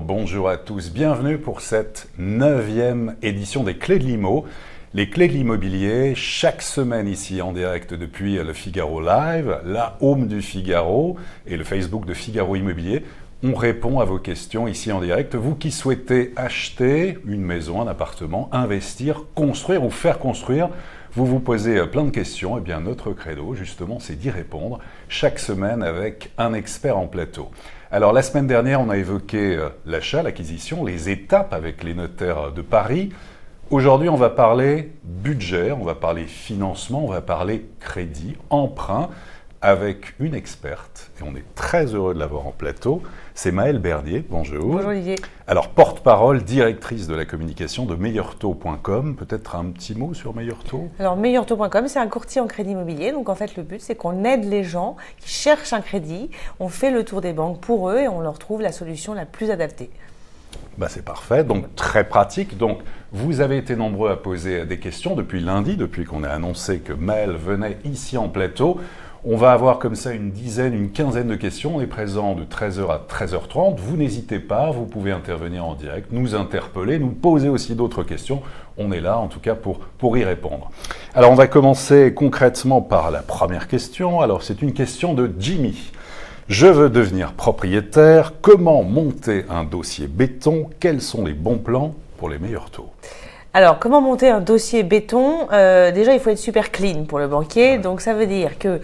Bonjour à tous, bienvenue pour cette 9e édition des Clés de l'Immo. Les Clés de l'Immobilier, chaque semaine ici en direct depuis le Figaro Live, la home du Figaro et le Facebook de Figaro Immobilier. On répond à vos questions ici en direct. Vous qui souhaitez acheter une maison, un appartement, investir, construire ou faire construire, vous vous posez plein de questions. Eh bien, notre credo, justement, c'est d'y répondre chaque semaine avec un expert en plateau. Alors, la semaine dernière, on a évoqué l'achat, l'acquisition, les étapes avec les notaires de Paris. Aujourd'hui, on va parler budget, on va parler financement, on va parler crédit, emprunt, avec une experte. Et on est très heureux de l'avoir en plateau. C'est Maëlle Bernier. Bonjour. Bonjour Olivier. Alors, porte-parole, directrice de la communication de meilleurtaux.com. Peut-être un petit mot sur Meilleurtaux ? Alors, meilleurtaux.com, c'est un courtier en crédit immobilier. Donc, en fait, le but, c'est qu'on aide les gens qui cherchent un crédit. On fait le tour des banques pour eux et on leur trouve la solution la plus adaptée. Bah, c'est parfait, donc très pratique. Donc, vous avez été nombreux à poser des questions depuis lundi, depuis qu'on a annoncé que Maëlle venait ici en plateau. On va avoir comme ça une quinzaine de questions. On est présent de 13h à 13h30. Vous n'hésitez pas, vous pouvez intervenir en direct, nous interpeller, nous poser aussi d'autres questions. On est là en tout cas pour y répondre. Alors on va commencer concrètement par la première question. Alors c'est une question de Jimmy. Je veux devenir propriétaire. Comment monter un dossier béton? Quels sont les bons plans pour les meilleurs taux? Alors, comment monter un dossier béton? Déjà, il faut être super clean pour le banquier. Donc, ça veut dire que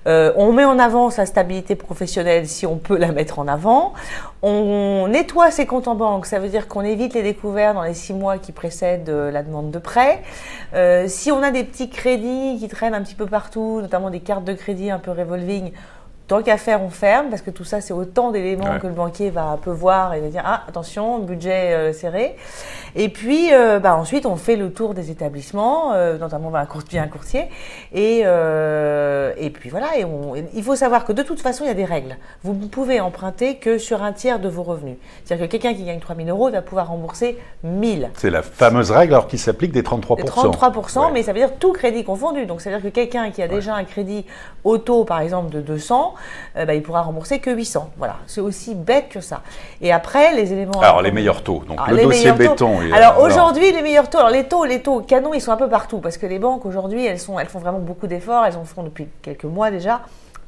on met en avant sa stabilité professionnelle si on peut la mettre en avant. On nettoie ses comptes en banque. Ça veut dire qu'on évite les découvertes dans les 6 mois qui précèdent la demande de prêt. Si on a des petits crédits qui traînent un petit peu partout, notamment des cartes de crédit un peu revolving, tant qu'à faire, on ferme, parce que tout ça, c'est autant d'éléments que le banquier peut voir et va dire « Ah, attention, budget serré ». Et puis, ensuite, on fait le tour des établissements, notamment un courtier. Et puis voilà, il faut savoir que de toute façon, il y a des règles. Vous ne pouvez emprunter que sur un tiers de vos revenus. C'est-à-dire que quelqu'un qui gagne 3 000 €, il va pouvoir rembourser 1 000. C'est la fameuse règle alors qui s'applique des 33%. Des 33%, mais ça veut dire tout crédit confondu. Donc, ça veut dire que quelqu'un qui a déjà un crédit auto, par exemple, de 200, il pourra rembourser que 800. Voilà, c'est aussi bête que ça. Et après, les éléments... Alors, les meilleurs taux, donc le dossier béton. Alors, aujourd'hui, les meilleurs taux, alors les taux canons, ils sont un peu partout, parce que les banques, aujourd'hui, elles font vraiment beaucoup d'efforts, elles en font depuis quelques mois déjà,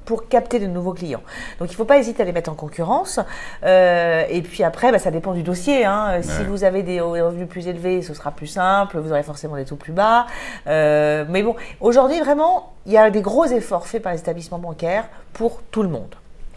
pour capter de nouveaux clients. Donc, il ne faut pas hésiter à les mettre en concurrence. Et puis après, ça dépend du dossier. Si vous avez des revenus plus élevés, ce sera plus simple. Vous aurez forcément des taux plus bas. Mais bon, aujourd'hui, vraiment, il y a des gros efforts faits par les établissements bancaires pour tout le monde.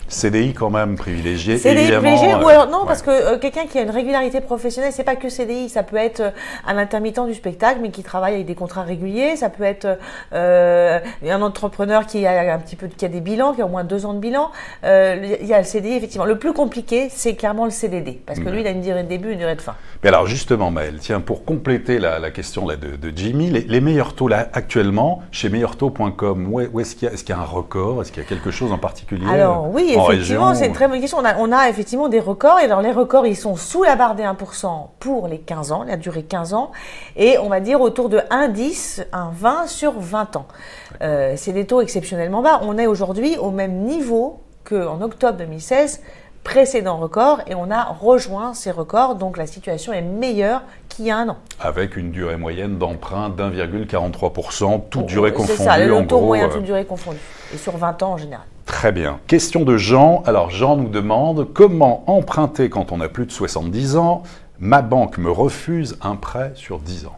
CDI quand même privilégié, CDI évidemment. Privilégié, ou alors non, parce que quelqu'un qui a une régularité professionnelle, c'est pas que CDI, ça peut être un intermittent du spectacle, mais qui travaille avec des contrats réguliers, ça peut être un entrepreneur qui a qui a des bilans, qui a au moins 2 ans de bilan. Il y a le CDI, effectivement. Le plus compliqué, c'est clairement le CDD, parce que lui, il a une durée de début et une durée de fin. Mais alors justement, Maëlle, tiens, pour compléter la question là, de Jimmy, les meilleurs taux là, actuellement, chez meilleurtaux.com, où est-ce qu'il y a un record? Est-ce qu'il y a quelque chose en particulier? Alors oui, effectivement, c'est une très bonne question. On a effectivement des records. Et alors, les records, ils sont sous la barre des 1% pour les 15 ans, la durée 15 ans. Et on va dire autour de 1,10, 1,20 sur 20 ans. C'est des taux exceptionnellement bas. On est aujourd'hui au même niveau qu'en octobre 2016, précédent record. Et on a rejoint ces records. Donc, la situation est meilleure qu'il y a un an. Avec une durée moyenne d'emprunt d'1,43%, toute durée confondue. C'est ça, le taux moyen, toute durée confondue. Et sur 20 ans en général. Très bien. Question de Jean. Alors Jean nous demande comment emprunter quand on a plus de 70 ans. Ma banque me refuse un prêt sur 10 ans.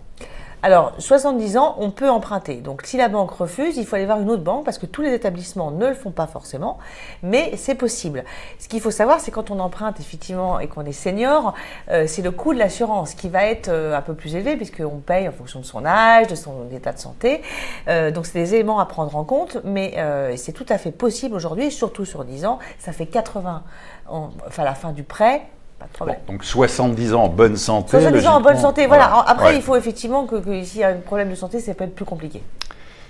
Alors, 70 ans, on peut emprunter. Donc, si la banque refuse, il faut aller voir une autre banque parce que tous les établissements ne le font pas forcément, mais c'est possible. Ce qu'il faut savoir, c'est quand on emprunte effectivement et qu'on est senior, c'est le coût de l'assurance qui va être un peu plus élevé puisqu'on paye en fonction de son âge, de son état de santé. Donc, c'est des éléments à prendre en compte, mais c'est tout à fait possible aujourd'hui, surtout sur 10 ans. Ça fait 80 à la fin du prêt. Pas de problème. Bon, donc 70 ans en bonne santé. 70 ans en bonne santé, voilà. Après, ouais. il faut effectivement que s'il y a un problème de santé, ça peut être plus compliqué.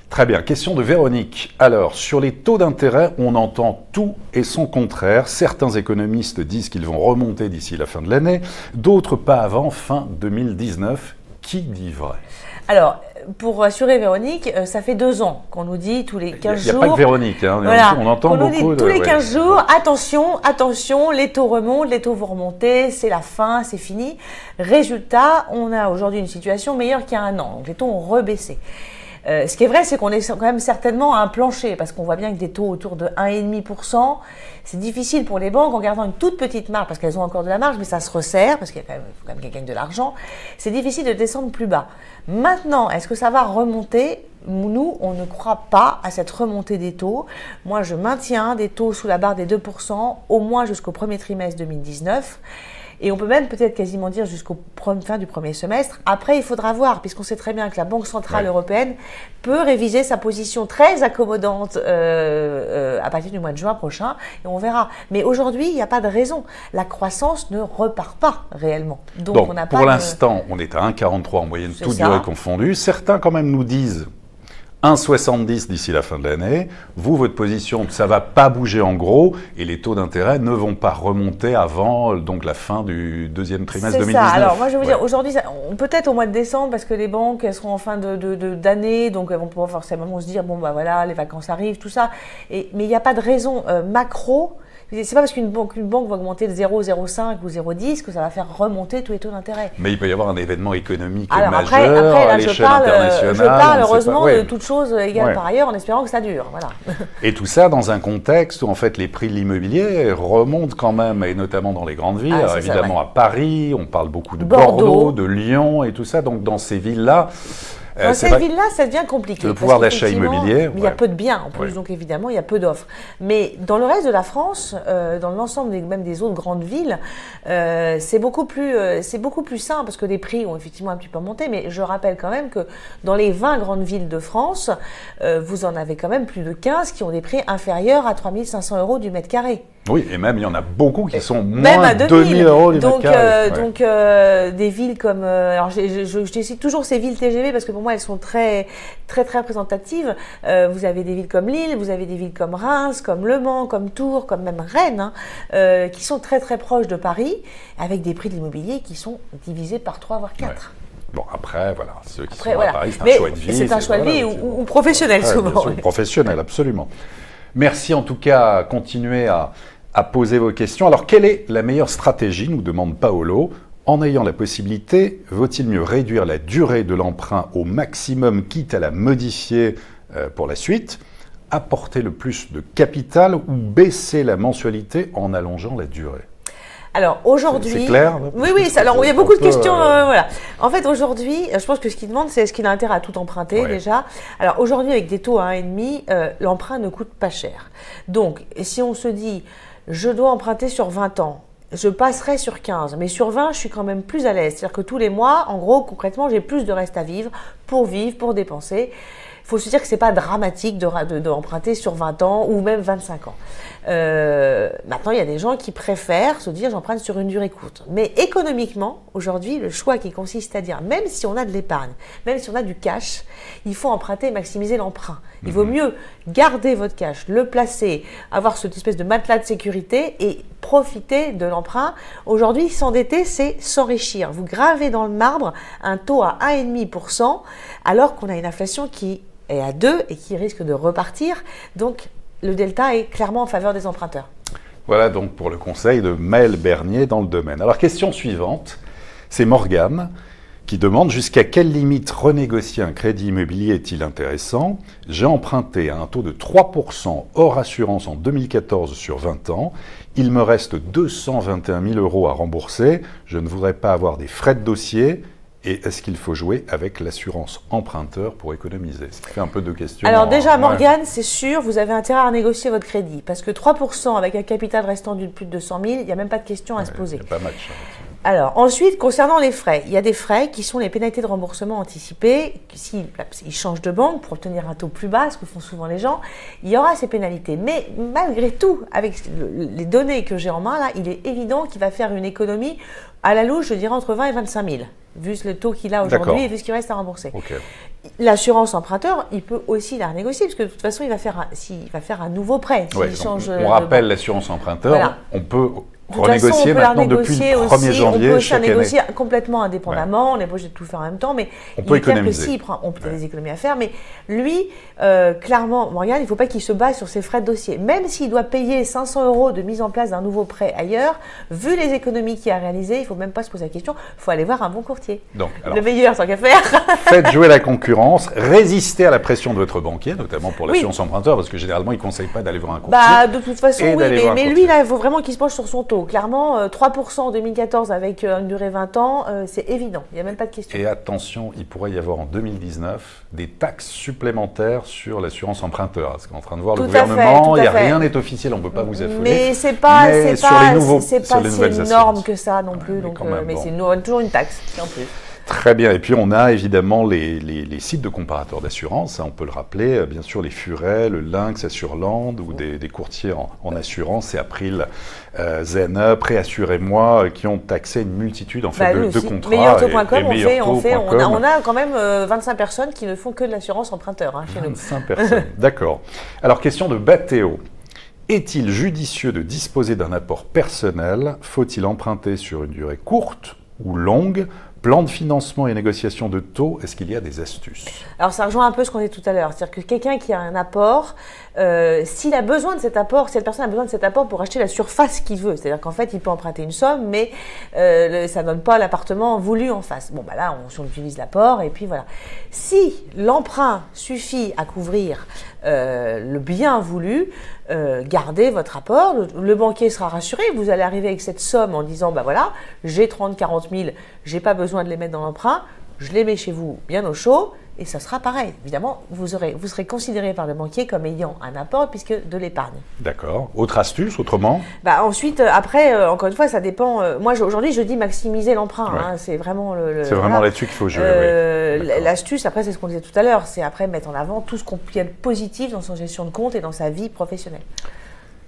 Très bien, question de Véronique. Alors, sur les taux d'intérêt, on entend tout et son contraire. Certains économistes disent qu'ils vont remonter d'ici la fin de l'année, d'autres pas avant fin 2019. Qui dit vrai? Alors, pour rassurer Véronique, ça fait 2 ans qu'on nous dit tous les 15 jours… Il n'y a pas que Véronique, hein, voilà, on entend beaucoup. Nous dit tous les 15 jours, attention, les taux remontent, les taux vont remonter, c'est la fin, c'est fini. Résultat, on a aujourd'hui une situation meilleure qu'il y a un an. Donc les taux ont rebaissé. Ce qui est vrai, c'est qu'on est quand même certainement à un plancher, parce qu'on voit bien que des taux autour de 1,5%, c'est difficile pour les banques en gardant une toute petite marge, parce qu'elles ont encore de la marge, mais ça se resserre, parce qu'il faut quand même qu'elles gagnent de l'argent. C'est difficile de descendre plus bas. Maintenant, est-ce que ça va remonter ? Nous, on ne croit pas à cette remontée des taux. Moi, je maintiens des taux sous la barre des 2%, au moins jusqu'au premier trimestre 2019. Et on peut même peut-être quasiment dire jusqu'au fin du premier semestre. Après, il faudra voir, puisqu'on sait très bien que la Banque Centrale Européenne peut réviser sa position très accommodante à partir du mois de juin prochain, et on verra. Mais aujourd'hui, il n'y a pas de raison. La croissance ne repart pas réellement. Donc on n'a pas pour l'instant, on est à 1,43 en moyenne, toute durée confondue. Certains quand même nous disent 1,70 d'ici la fin de l'année. Vous, votre position, ça ne va pas bouger en gros et les taux d'intérêt ne vont pas remonter avant donc la fin du deuxième trimestre 2019. C'est ça. Alors moi, je veux dire, aujourd'hui, peut-être au mois de décembre, parce que les banques, elles seront en fin d'année, donc elles vont pouvoir forcément se dire, bon, bah voilà, les vacances arrivent, tout ça. Mais il n'y a pas de raison macro. C'est pas parce qu'une banque va augmenter de 0,05 ou 0,10 que ça va faire remonter tous les taux d'intérêt. Mais il peut y avoir un événement économique majeur après, à l'échelle internationale. Je parle heureusement de toutes choses égales par ailleurs, en espérant que ça dure. Voilà. Et tout ça dans un contexte où en fait les prix de l'immobilier remontent quand même, et notamment dans les grandes villes. Alors, évidemment à Paris, on parle beaucoup de Bordeaux, de Lyon et tout ça. Donc dans ces villes-là, dans ces villes-là, ça devient compliqué. Le pouvoir d'achat immobilier. Il y a peu de biens en plus, donc évidemment, il y a peu d'offres. Mais dans le reste de la France, dans l'ensemble même des autres grandes villes, c'est beaucoup plus simple parce que les prix ont effectivement un petit peu monté. Mais je rappelle quand même que dans les 20 grandes villes de France, vous en avez quand même plus de 15 qui ont des prix inférieurs à 3 500 € du mètre carré. Oui, et même il y en a beaucoup qui sont moins de 2 000 € du mètre carré. Donc des villes comme… alors je cite toujours ces villes TGV parce que pour moi elles sont très représentatives. Vous avez des villes comme Lille, vous avez des villes comme Reims, comme Le Mans, comme Tours, comme même Rennes, qui sont très proches de Paris, avec des prix de l'immobilier qui sont divisés par 3 voire 4. Ouais. Bon, après, voilà, ceux qui sont à Paris, c'est un choix de vie. C'est un choix de vie ou professionnel souvent. Bien sûr, professionnel, absolument. Merci en tout cas, continuez à poser vos questions. Alors, quelle est la meilleure stratégie, nous demande Paolo. En ayant la possibilité, vaut-il mieux réduire la durée de l'emprunt au maximum, quitte à la modifier pour la suite, apporter le plus de capital ou baisser la mensualité en allongeant la durée? Alors aujourd'hui, c'est clair. Oui. Alors il y a beaucoup de questions. Voilà. En fait, aujourd'hui, je pense que ce qu'il demande, c'est est-ce qu'il a intérêt à tout emprunter déjà. Alors aujourd'hui, avec des taux à 1,5, l'emprunt ne coûte pas cher. Donc, si on se dit, je dois emprunter sur 20 ans, je passerai sur 15, mais sur 20, je suis quand même plus à l'aise. C'est-à-dire que tous les mois, en gros, concrètement, j'ai plus de reste à vivre, pour dépenser. Il faut se dire que c'est pas dramatique d'emprunter sur 20 ans ou même 25 ans. Maintenant, il y a des gens qui préfèrent se dire j'emprunte sur une durée courte. Mais économiquement, aujourd'hui, le choix qui consiste à dire même si on a de l'épargne, même si on a du cash, il faut emprunter et maximiser l'emprunt. Il vaut mieux garder votre cash, le placer, avoir cette espèce de matelas de sécurité et profiter de l'emprunt. Aujourd'hui, s'endetter, c'est s'enrichir. Vous gravez dans le marbre un taux à 1,5% alors qu'on a une inflation qui est à 2 et qui risque de repartir. Donc, le delta est clairement en faveur des emprunteurs. Voilà donc pour le conseil de Maëlle Bernier dans le domaine. Alors, question suivante, c'est Morgane qui demande jusqu'à quelle limite renégocier un crédit immobilier est-il intéressant? J'ai emprunté à un taux de 3% hors assurance en 2014 sur 20 ans. Il me reste 221 000 € à rembourser. Je ne voudrais pas avoir des frais de dossier. Et est-ce qu'il faut jouer avec l'assurance emprunteur pour économiser? Ça fait un peu de questions. Alors déjà, Morgane, c'est sûr, vous avez intérêt à renégocier votre crédit. Parce que 3% avec un capital restant de plus de 200 000, il n'y a même pas de question à se poser. Il n'y a pas match. Alors ensuite, concernant les frais, il y a des frais qui sont les pénalités de remboursement anticipé. S'ils changent de banque pour obtenir un taux plus bas, ce que font souvent les gens, il y aura ces pénalités. Mais malgré tout, avec les données que j'ai en main, là, il est évident qu'il va faire une économie à la louche, je dirais entre 20 et 25 000. vu le taux qu'il a aujourd'hui et vu ce qu'il reste à rembourser. Okay. L'assurance emprunteur, il peut aussi la renégocier, parce que de toute façon, il va faire un nouveau prêt. On rappelle l'assurance emprunteur, on peut renégocier maintenant depuis le 1er janvier. On peut aussi négocier complètement indépendamment, on n'est pas obligé de tout faire en même temps, mais on peut économiser. On peut des économies à faire, mais lui, clairement, Morgane, il ne faut pas qu'il se base sur ses frais de dossier. Même s'il doit payer 500 € de mise en place d'un nouveau prêt ailleurs, vu les économies qu'il a réalisées, il ne faut même pas se poser la question, il faut aller voir un bon courtier. Donc, le meilleur, tant qu'à faire. Faites jouer la concurrence, résistez à la pression de votre banquier, notamment pour l'assurance emprunteur, parce que généralement, il ne conseille pas d'aller voir un courtier. De toute façon, oui, mais lui, là, il faut vraiment qu'il se penche sur son taux. Clairement, 3% en 2014 avec une durée 20 ans, c'est évident. Il n'y a même pas de question. Et attention, il pourrait y avoir en 2019 des taxes supplémentaires sur l'assurance emprunteur. Parce qu'on est en train de voir le gouvernement, rien n'est officiel, on ne peut pas vous affoler. Mais c'est pas si énorme que ça non plus. Mais c'est toujours une taxe en plus. Très bien. Et puis, on a évidemment les sites de comparateurs d'assurance. On peut le rappeler, bien sûr, les Furets, le Lynx, Assureland ou des courtiers en assurance, et April, Zen, Préassurez-moi, qui ont accès à une multitude de contrats. Meilleurtaux.com, on a quand même 25 personnes qui ne font que de l'assurance emprunteur chez nous. 25 personnes, d'accord. Alors, question de Bathéo. Est-il judicieux de disposer d'un apport personnel? Faut-il emprunter sur une durée courte ou longue? Plan de financement et négociation de taux, est-ce qu'il y a des astuces? Alors ça rejoint un peu ce qu'on dit tout à l'heure, c'est-à-dire que quelqu'un qui a un apport, s'il a besoin de cet apport, si cette personne a besoin de cet apport pour acheter la surface qu'il veut, c'est-à-dire qu'en fait il peut emprunter une somme, mais ça ne donne pas l'appartement voulu en face. Bon bah là on utilise l'apport et puis voilà. Si l'emprunt suffit à couvrir le bien voulu, gardez votre apport, le banquier sera rassuré, vous allez arriver avec cette somme en disant bah voilà, j'ai 30-40 000, j'ai pas besoin de les mettre dans l'emprunt, je les mets chez vous bien au chaud et ça sera pareil. Évidemment, vous serez considéré par le banquier comme ayant un apport puisque de l'épargne. D'accord. Autre astuce, autrement? Ensuite, après, encore une fois, ça dépend. Moi, aujourd'hui, je dis maximiser l'emprunt. Ouais. C'est vraiment c'est vraiment là-dessus qu'il faut jouer. L'astuce, après, c'est ce qu'on disait tout à l'heure, c'est après mettre en avant tout ce qu'on peut être positif dans son gestion de compte et dans sa vie professionnelle.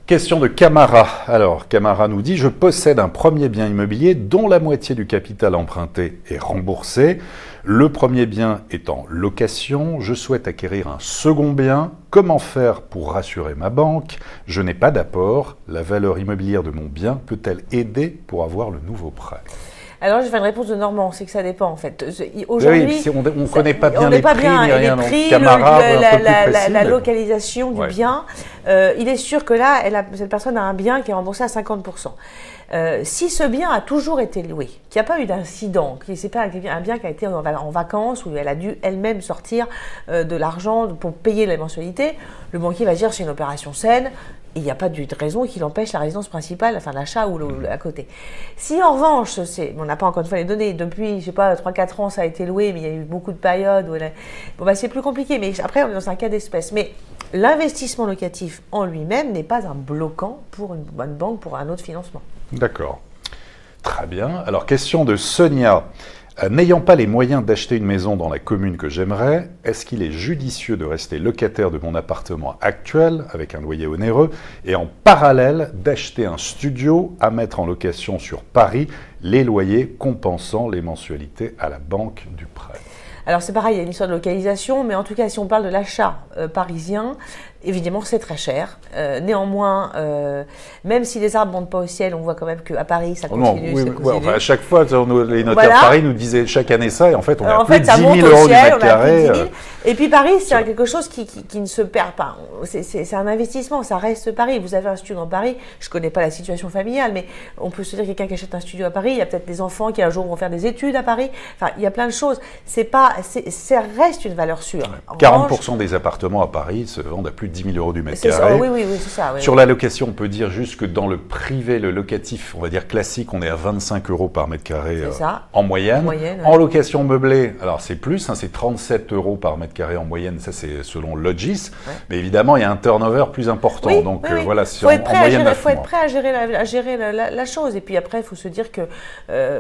Question de Camara. Alors, Camara nous dit « Je possède un premier bien immobilier dont la moitié du capital emprunté est remboursé. Le premier bien est en location. Je souhaite acquérir un second bien. Comment faire pour rassurer ma banque? Je n'ai pas d'apport. La valeur immobilière de mon bien peut-elle aider pour avoir le nouveau prêt ?» Alors, je fais une réponse de Normand, c'est que ça dépend en fait. Aujourd'hui, on ne connaît pas bien les prix, ni rien. La localisation du bien. Il est sûr que là, cette personne a un bien qui est remboursé à 50%. Si ce bien a toujours été loué, qu'il n'y a pas eu d'incident, que ce n'est pas un bien qui a été en vacances, où elle a dû elle-même sortir de l'argent pour payer les mensualités, le banquier va dire c'est une opération saine, il n'y a pas de raison qui l'empêche la résidence principale, enfin l'achat ou à côté. Si en revanche, on n'a pas encore une fois les données, depuis, je sais pas, 3-4 ans ça a été loué, mais il y a eu beaucoup de périodes, c'est plus compliqué, mais après on est dans un cas d'espèce. Mais l'investissement locatif en lui-même n'est pas un bloquant pour une bonne banque, pour un autre financement. D'accord. Très bien. Alors, question de Sonia. N'ayant pas les moyens d'acheter une maison dans la commune que j'aimerais, est-ce qu'il est judicieux de rester locataire de mon appartement actuel avec un loyer onéreux et en parallèle d'acheter un studio à mettre en location sur Paris, les loyers compensant les mensualités à la banque du prêt? Alors c'est pareil, il y a une histoire de localisation, mais en tout cas si on parle de l'achat parisien, évidemment c'est très cher. Néanmoins, même si les arbres ne montent pas au ciel, on voit quand même qu'à Paris ça continue. À chaque fois, les notaires de Paris nous disaient chaque année ça, et en fait on a plus de 10 000 € du mètre carré. Et puis Paris, c'est quelque chose qui ne se perd pas. C'est un investissement, ça reste Paris. Vous avez un studio dans Paris, je ne connais pas la situation familiale, mais on peut se dire quelqu'un qui achète un studio à Paris, il y a peut-être des enfants qui un jour vont faire des études à Paris. Enfin, il y a plein de choses. Ça reste une valeur sûre. 40% des appartements à Paris se vendent à plus de 10 000 € du mètre carré. Oui, c'est ça. Sur la location, on peut dire juste que dans le privé, le locatif, on va dire classique, on est à 25 € par mètre carré en moyenne. En location meublée, alors c'est plus, c'est 37 € par mètre carré en moyenne, ça c'est selon Logis. Ouais. Mais évidemment, il y a un turnover plus important. Oui, donc voilà, en moyenne, il faut être prêt à gérer la chose. Et puis après, il faut se dire que...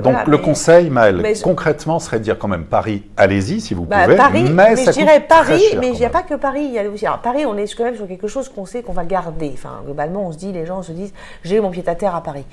donc le conseil, Maëlle, concrètement, serait de dire quand même Paris, allez-y si vous pouvez. Paris, mais ça je dirais coûte Paris, très cher, mais il n'y a pas que Paris. Il y a aussi, alors Paris, on est quand même sur quelque chose qu'on sait qu'on va garder. Enfin, globalement, les gens se disent, j'ai eu mon pied-à-terre à Paris.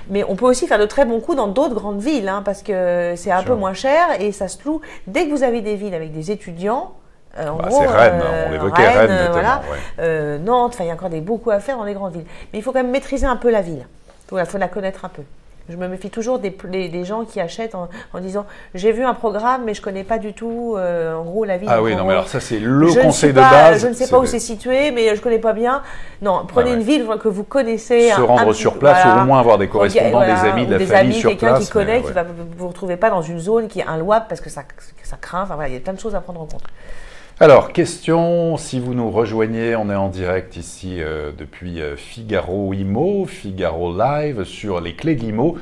Mais on peut aussi faire de très bons coups dans d'autres grandes villes, hein, parce que c'est un peu moins cher et ça se loue. Dès que vous avez des villes avec des étudiants, c'est Rennes, on l'évoquait, Rennes notamment. Voilà, ouais. Nantes, il y a encore beaucoup à faire dans les grandes villes. Mais il faut quand même maîtriser un peu la ville. Il faut la connaître un peu. Je me méfie toujours des gens qui achètent en disant j'ai vu un programme mais je ne connais pas du tout en gros la ville. Ah oui, non mais alors ça c'est le conseil de base. Je ne sais pas où c'est situé mais je ne connais pas bien. Non, prenez une ville que vous connaissez. Se rendre sur place ou au moins avoir des correspondants, des amis de la famille sur place. Quelqu'un qui connaît, qui va vous retrouvez pas dans une zone qui est inlouable parce que ça craint. Enfin voilà, il y a plein de choses à prendre en compte. Alors, question, si vous nous rejoignez, on est en direct ici depuis Figaro Imo, Figaro Live sur les clés de l'IMO,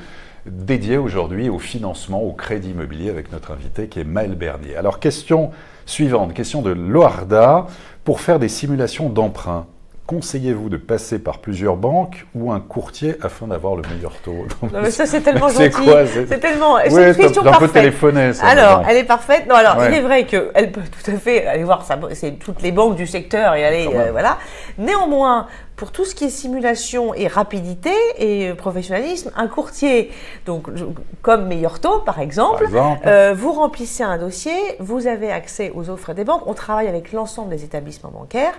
dédié aujourd'hui au financement, au crédit immobilier avec notre invité qui est Maël Bernier. Alors, question suivante, question de Loarda, pour faire des simulations d'emprunt, conseillez-vous de passer par plusieurs banques ou un courtier afin d'avoir le meilleur taux? Non, mais ça, c'est tellement gentil. C'est quoi? C'est tellement. Oui, c'est une question parfaite. Un peu téléphoné, ça. Alors, elle est parfaite. Non, alors, il est vrai qu'elle peut tout à fait aller voir c'est toutes les banques du secteur et aller, voilà. Néanmoins, pour tout ce qui est simulation et rapidité et professionnalisme, un courtier, donc comme Meilleur Taux par exemple, vous remplissez un dossier, vous avez accès aux offres des banques, on travaille avec l'ensemble des établissements bancaires,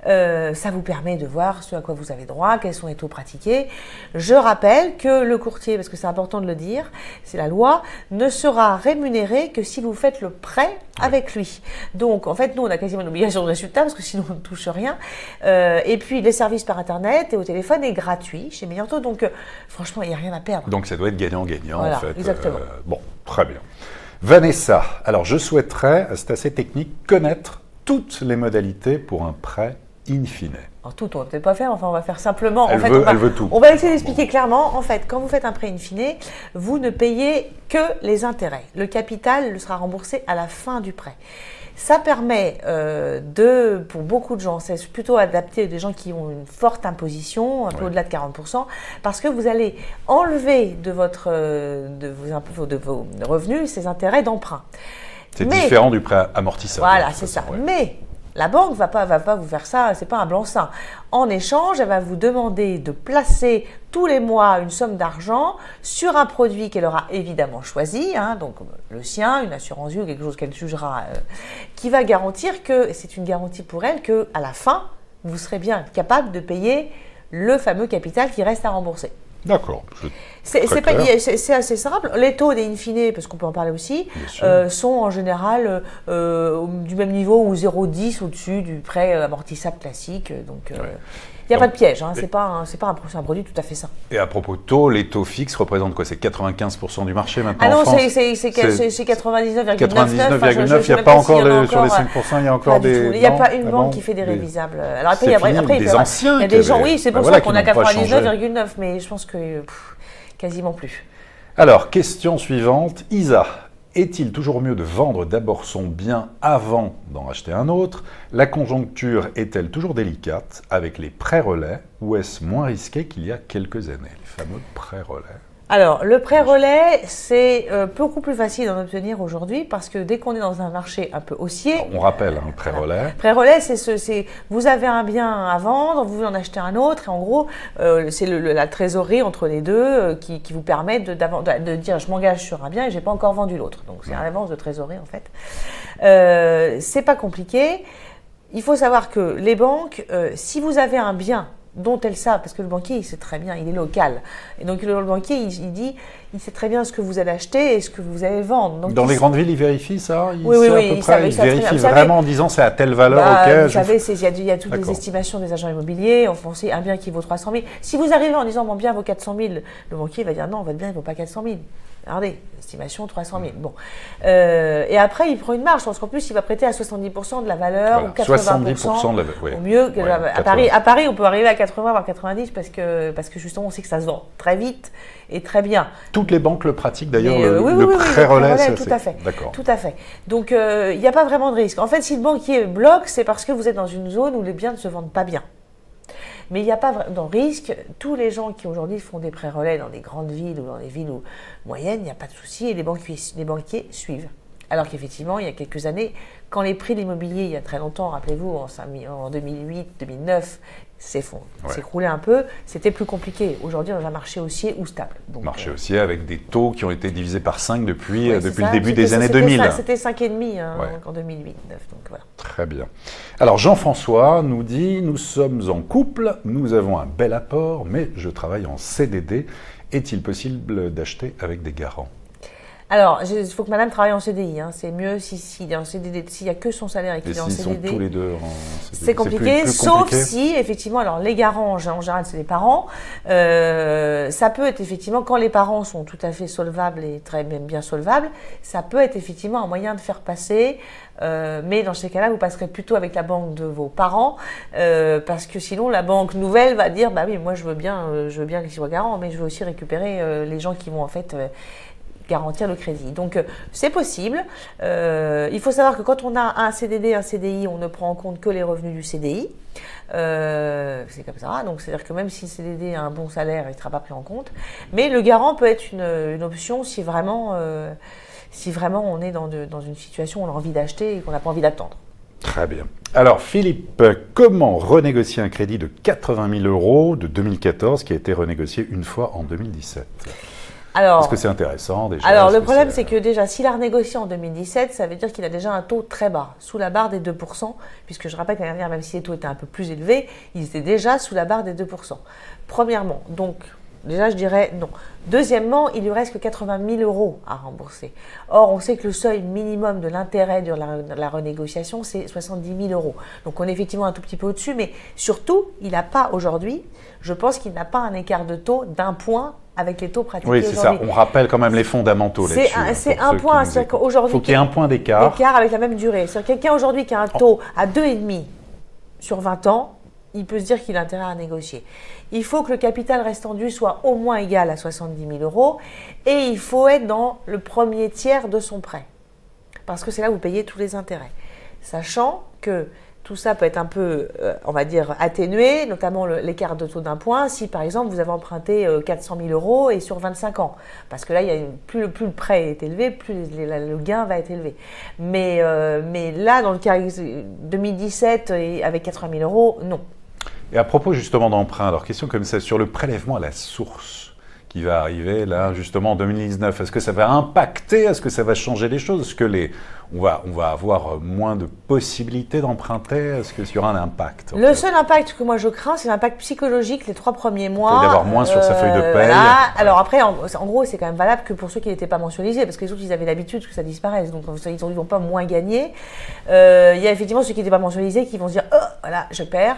ça vous permet de voir ce à quoi vous avez droit, quels sont les taux pratiqués. Je rappelle que le courtier, parce que c'est important de le dire, c'est la loi, ne sera rémunéré que si vous faites le prêt avec lui. Donc en fait, nous on a quasiment une obligation de résultat parce que sinon on ne touche rien. Et puis les services par internet et au téléphone est gratuit chez Meilleur Taux, donc franchement il n'y a rien à perdre. Donc ça doit être gagnant-gagnant voilà, en fait. Exactement. Bon, très bien. Vanessa, alors je souhaiterais, c'est assez technique, connaître toutes les modalités pour un prêt in fine. Alors tout, on ne va peut-être pas faire, enfin on va faire simplement. Elle veut tout. On va essayer d'expliquer clairement. En fait, quand vous faites un prêt in fine, vous ne payez que les intérêts. Le capital sera remboursé à la fin du prêt. Ça permet pour beaucoup de gens, c'est plutôt adapté à des gens qui ont une forte imposition, un peu au-delà de 40%, parce que vous allez enlever de vos revenus ces intérêts d'emprunt. C'est différent du prêt amortissable. Voilà, c'est ça. Ouais. Mais la banque va pas vous faire ça, c'est pas un blanc-seing. En échange, elle va vous demander de placer tous les mois une somme d'argent sur un produit qu'elle aura évidemment choisi, hein, donc le sien, une assurance vie ou quelque chose qu'elle jugera, qui va garantir que, c'est une garantie pour elle, qu'à la fin, vous serez bien capable de payer le fameux capital qui reste à rembourser. D'accord. C'est assez simple. Les taux des in fine, parce qu'on peut en parler aussi, sont en général du même niveau ou 0,10 au-dessus du prêt amortissable classique. Donc, il n'y a pas de piège. Hein, c'est pas un produit tout à fait sain. Et à propos de taux, les taux fixes représentent quoi? C'est 95% du marché maintenant en France? Ah non, c'est 99,99. 99,9. Il n'y a pas encore, sur les 5%, il y a encore des... Il n'y a pas une banque qui fait des révisables. Alors après, des anciens. Il y a des gens, oui, c'est pour ça qu'on a 99,9, mais je pense que quasiment plus. Alors, question suivante. Isa, est-il toujours mieux de vendre d'abord son bien avant d'en acheter un autre? La conjoncture est-elle toujours délicate avec les prêts relais ou est-ce moins risqué qu'il y a quelques années? Les fameux prêts relais. Alors, le prêt relais, c'est beaucoup plus facile d'en obtenir aujourd'hui parce que dès qu'on est dans un marché un peu haussier… On rappelle, un prêt relais. Prêt relais, c'est vous avez un bien à vendre, vous voulez en acheter un autre et en gros, c'est la trésorerie entre les deux qui vous permet de dire je m'engage sur un bien et je n'ai pas encore vendu l'autre. Donc, c'est une avance de trésorerie en fait. C'est pas compliqué. Il faut savoir que les banques, si vous avez un bien dont elles savent, parce que le banquier, il sait très bien, il est local. Et donc, le banquier, il sait très bien ce que vous allez acheter et ce que vous allez vendre. Donc, dans les grandes villes, il vérifie ça? Oui, il vérifie vraiment en disant c'est à telle valeur. Vous savez, il y a toutes les estimations des agents immobiliers. En français, un bien qui vaut 300 000. Si vous arrivez en disant mon bien vaut 400 000, le banquier va dire non, votre bien ne vaut pas 400 000. Regardez, estimation 300 000. Bon. Et après, il prend une marge, parce qu'en plus, il va prêter à 70% de la valeur, ou 80%. 70% de la valeur, oui. Au mieux, à Paris, on peut arriver à 80, voire 90, parce que justement, on sait que ça se vend très vite et très bien. Toutes les banques le pratiquent d'ailleurs, le prêt relais. Tout à fait. D'accord. Tout à fait. Donc, il n'y a pas vraiment de risque. En fait, si le banquier bloque, c'est parce que vous êtes dans une zone où les biens ne se vendent pas bien. Mais il n'y a pas de risque. Tous les gens qui aujourd'hui font des prêts relais dans des grandes villes ou dans des villes moyennes, il n'y a pas de souci et les banquiers suivent. Alors qu'effectivement, il y a quelques années, quand les prix de l'immobilier, il y a très longtemps, rappelez-vous, en 2008, 2009, s'écroulait un peu, c'était plus compliqué. Aujourd'hui, on a un marché haussier ou stable. Donc, marché haussier avec des taux qui ont été divisés par 5 depuis le ça. début des années 2000. C'était 5,5 en 2008, 2009. Donc voilà. Très bien. Alors Jean-François nous dit « Nous sommes en couple, nous avons un bel apport, mais je travaille en CDD. Est-il possible d'acheter avec des garants ?» Alors, il faut que madame travaille en CDI. C'est mieux s'il est en CDD, s'il n'y a que son salaire et qu'il est en CDD. Ils sont tous les deux en CDD. C'est compliqué, sauf si, effectivement, alors les garants, en général, c'est les parents. Ça peut être, effectivement, quand les parents sont tout à fait solvables et très même bien solvables, ça peut être, effectivement, un moyen de faire passer. Mais dans ces cas-là, vous passerez plutôt avec la banque de vos parents, parce que sinon, la banque nouvelle va dire, bah oui, moi, je veux bien qu'ils soient garants, mais je veux aussi récupérer les gens qui vont, en fait, garantir le crédit. Donc, c'est possible. Il faut savoir que quand on a un CDD, un CDI, on ne prend en compte que les revenus du CDI. C'est comme ça. Donc, c'est-à-dire que même si le CDD a un bon salaire, il ne sera pas pris en compte. Mais le garant peut être une option si vraiment on est dans une situation où on a envie d'acheter et qu'on n'a pas envie d'attendre. Très bien. Alors, Philippe, comment renégocier un crédit de 80 000 € de 2014 qui a été renégocié une fois en 2017 ? Est-ce que c'est intéressant déjà? Alors, le problème, c'est que déjà, s'il a renégocié en 2017, ça veut dire qu'il a déjà un taux très bas, sous la barre des 2%, puisque je rappelle que l'année dernière, même si les taux étaient un peu plus élevés, ils étaient déjà sous la barre des 2%. Premièrement, donc, déjà, je dirais non. Deuxièmement, il lui reste que 80 000 € à rembourser. Or, on sait que le seuil minimum de l'intérêt de la renégociation, c'est 70 000 €. Donc, on est effectivement un tout petit peu au-dessus, mais surtout, il n'a pas aujourd'hui, je pense qu'il n'a pas un écart de taux d'un point avec les taux pratiqués aujourd'hui. Oui, c'est ça. On rappelle quand même les fondamentaux là-dessus. C'est un point. C'est-à-dire qu'aujourd'hui, il faut qu'il y ait un point d'écart. Avec la même durée. C'est-à-dire quelqu'un aujourd'hui qui a un taux à 2,5 sur 20 ans, il peut se dire qu'il a intérêt à négocier. Il faut que le capital restendu soit au moins égal à 70 000 € et il faut être dans le premier tiers de son prêt. Parce que c'est là où vous payez tous les intérêts. Sachant que tout ça peut être un peu, on va dire, atténué, notamment l'écart de taux d'un point, si par exemple vous avez emprunté 400 000 € et sur 25 ans. Parce que là, plus le prêt est élevé, plus le gain va être élevé. Mais là, dans le cas 2017 et avec 80 000 €, non. Et à propos justement d'emprunt, alors question comme ça, sur le prélèvement à la source qui va arriver là justement en 2019, est-ce que ça va impacter, est-ce que ça va changer les choses? Est-ce que on va avoir moins de possibilités d'emprunter? Est-ce qu'il y aura un impact? Le seul impact que moi je crains, c'est l'impact psychologique les 3 premiers mois. Il d'avoir moins sur sa feuille de paye. Voilà. Alors après, en gros, c'est quand même valable que pour ceux qui n'étaient pas mensualisés, parce que les autres, ils avaient l'habitude que ça disparaisse, donc ils ne vont pas moins gagner. Il y a effectivement ceux qui n'étaient pas mensualisés qui vont se dire « Oh, voilà, je perds ».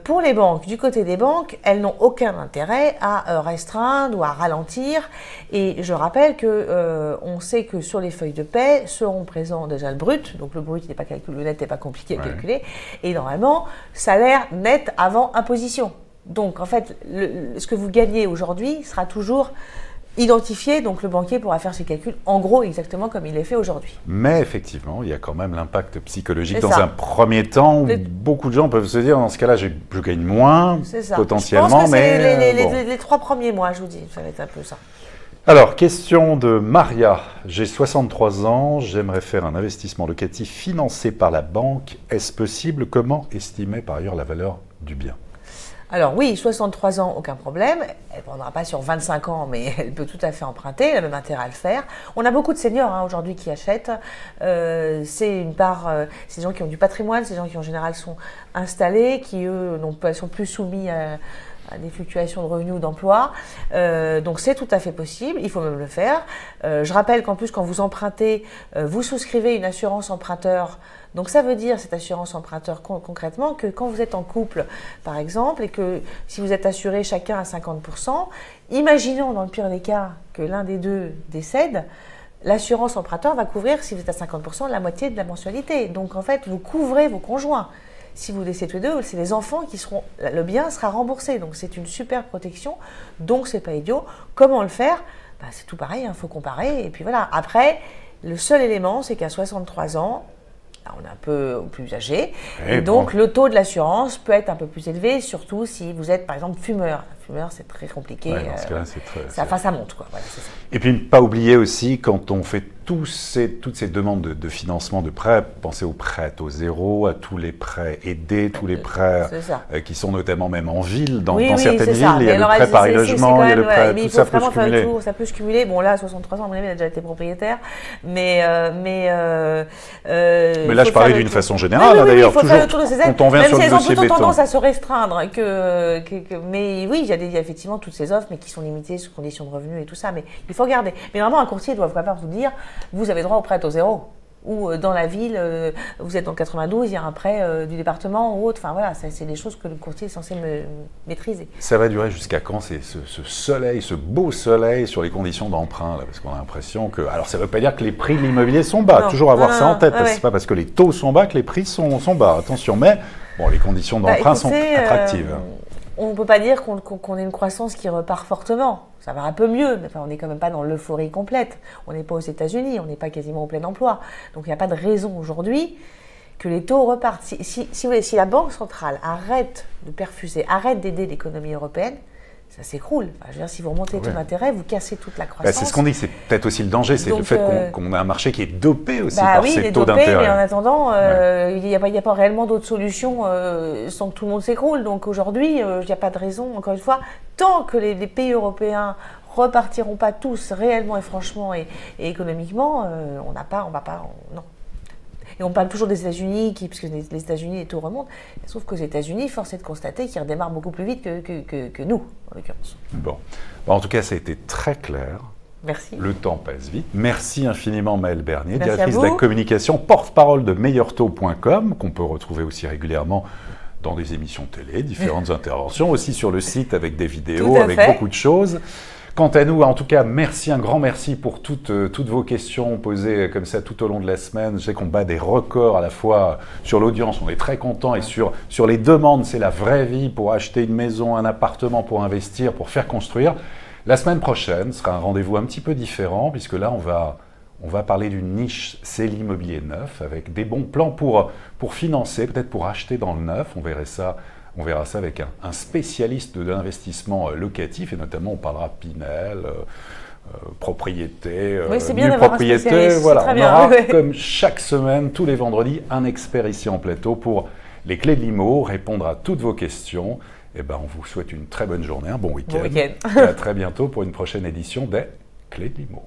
Pour les banques, du côté des banques, elles n'ont aucun intérêt à restreindre ou à ralentir. Et je rappelle que on sait que sur les feuilles de paie seront présents déjà le brut, donc le brut il n'est pas calculé, le net n'est pas compliqué à calculer, et normalement salaire net avant imposition. Donc en fait, ce que vous gagnez aujourd'hui sera toujours identifié, donc le banquier pourra faire ses calculs en gros exactement comme il les fait aujourd'hui. Mais effectivement, il y a quand même l'impact psychologique dans un premier temps où beaucoup de gens peuvent se dire dans ce cas-là, je gagne moins potentiellement. Je pense que mais les 3 premiers mois, je vous dis, ça va être un peu ça. Alors, question de Maria. J'ai 63 ans, j'aimerais faire un investissement locatif financé par la banque. Est-ce possible? Comment estimer par ailleurs la valeur du bien? Alors oui, 63 ans, aucun problème. Elle ne prendra pas sur 25 ans, mais elle peut tout à fait emprunter. Elle a même intérêt à le faire. On a beaucoup de seniors aujourd'hui qui achètent. C'est une part, ces gens qui ont du patrimoine, ces gens qui en général sont installés, qui eux sont plus soumis à des fluctuations de revenus ou d'emploi. Donc c'est tout à fait possible, il faut même le faire. Je rappelle qu'en plus quand vous empruntez, vous souscrivez une assurance emprunteur. Donc ça veut dire cette assurance emprunteur concrètement que quand vous êtes en couple par exemple et que si vous êtes assurés chacun à 50%, imaginons dans le pire des cas que l'un des deux décède, l'assurance emprunteur va couvrir, si vous êtes à 50%, la moitié de la mensualité. Donc en fait vous couvrez vos conjoints. Si vous décédez tous les deux, c'est les enfants qui seront, le bien sera remboursé. Donc c'est une super protection, donc c'est pas idiot. Comment le faire? C'est tout pareil, faut comparer. Et puis voilà. Après, le seul élément, c'est qu'à 63 ans, on est un peu plus âgé. Et donc le taux de l'assurance peut être un peu plus élevé, surtout si vous êtes par exemple fumeur. Fumeur, c'est très compliqué. Ouais, dans ce cas-là, ça monte, quoi. Voilà, c'est ça. Et puis, ne pas oublier aussi, quand on fait toutes ces demandes de financement de prêts, pensez aux prêts au zéro, à tous les prêts aidés, tous les prêts qui sont notamment même en ville, dans certaines villes, il y a le prêt Paris Logement, il y a le prêt, tout ça peut se cumuler. Ça peut se cumuler. Bon là, à 63 ans, à mon avis, il a déjà été propriétaire, mais là, je parlais d'une façon générale, d'ailleurs, toujours quand on vient sur le dossier béton. Même si elles ont plutôt tendance à se restreindre mais oui, il y a effectivement toutes ces offres, mais qui sont limitées sous conditions de revenus et tout ça, mais il faut regarder. Mais normalement, un courtier doit vraiment vous dire, vous avez droit au prêt au zéro. Ou dans la ville, vous êtes dans le 92, il y a un prêt du département ou autre. Enfin voilà, c'est des choses que le courtier est censé maîtriser. Ça va durer jusqu'à quand ce soleil, ce beau soleil sur les conditions d'emprunt, parce qu'on a l'impression que... Alors ça ne veut pas dire que les prix de l'immobilier sont bas, toujours avoir ça en tête, parce que c'est pas parce que les taux sont bas que les prix sont bas. Attention, mais bon, les conditions d'emprunt sont attractives. On ne peut pas dire qu'on ait une croissance qui repart fortement. Ça va un peu mieux, mais enfin, on n'est quand même pas dans l'euphorie complète. On n'est pas aux États-Unis, on n'est pas quasiment au plein emploi. Donc il n'y a pas de raison aujourd'hui que les taux repartent. Si la Banque centrale arrête de perfuser, arrête d'aider l'économie européenne, ça s'écroule. Enfin, je veux dire, si vous remontez les taux d'intérêt, vous cassez toute la croissance. C'est ce qu'on dit, c'est peut-être aussi le danger, c'est le fait qu'on a un marché qui est dopé aussi par ces taux d'intérêt. Mais en attendant, il n'y a pas réellement d'autres solutions sans que tout le monde s'écroule. Donc aujourd'hui, il n'y a pas de raison, encore une fois, tant que les pays européens repartiront pas tous réellement et franchement et économiquement, non. Et on parle toujours des États-Unis, puisque les États-Unis, les taux remontent. Sauf qu'aux États-Unis, force est de constater qu'ils redémarrent beaucoup plus vite que nous, en l'occurrence. Bon. En tout cas, ça a été très clair. Merci. Le temps passe vite. Merci infiniment, Maëlle Bernier, directrice de la communication, porte-parole de meilleurtaux.com, qu'on peut retrouver aussi régulièrement dans des émissions télé, différentes interventions, aussi sur le site avec des vidéos, avec beaucoup de choses. Quant à nous, en tout cas, un grand merci pour toutes vos questions posées comme ça tout au long de la semaine. Je sais qu'on bat des records à la fois sur l'audience, on est très content, et sur les demandes, c'est la vraie vie pour acheter une maison, un appartement, pour investir, pour faire construire. La semaine prochaine sera un rendez-vous un petit peu différent, puisque là, on va parler d'une niche, c'est l'immobilier neuf, avec des bons plans pour financer, peut-être pour acheter dans le neuf. On verra ça avec un spécialiste de l'investissement locatif, et notamment on parlera Pinel, propriété, nue propriété. Voilà, on aura comme chaque semaine, tous les vendredis, un expert ici en plateau pour les clés de l'IMO, répondre à toutes vos questions. Et ben, on vous souhaite une très bonne journée, un bon week-end. Et à très bientôt pour une prochaine édition des clés de l'IMO.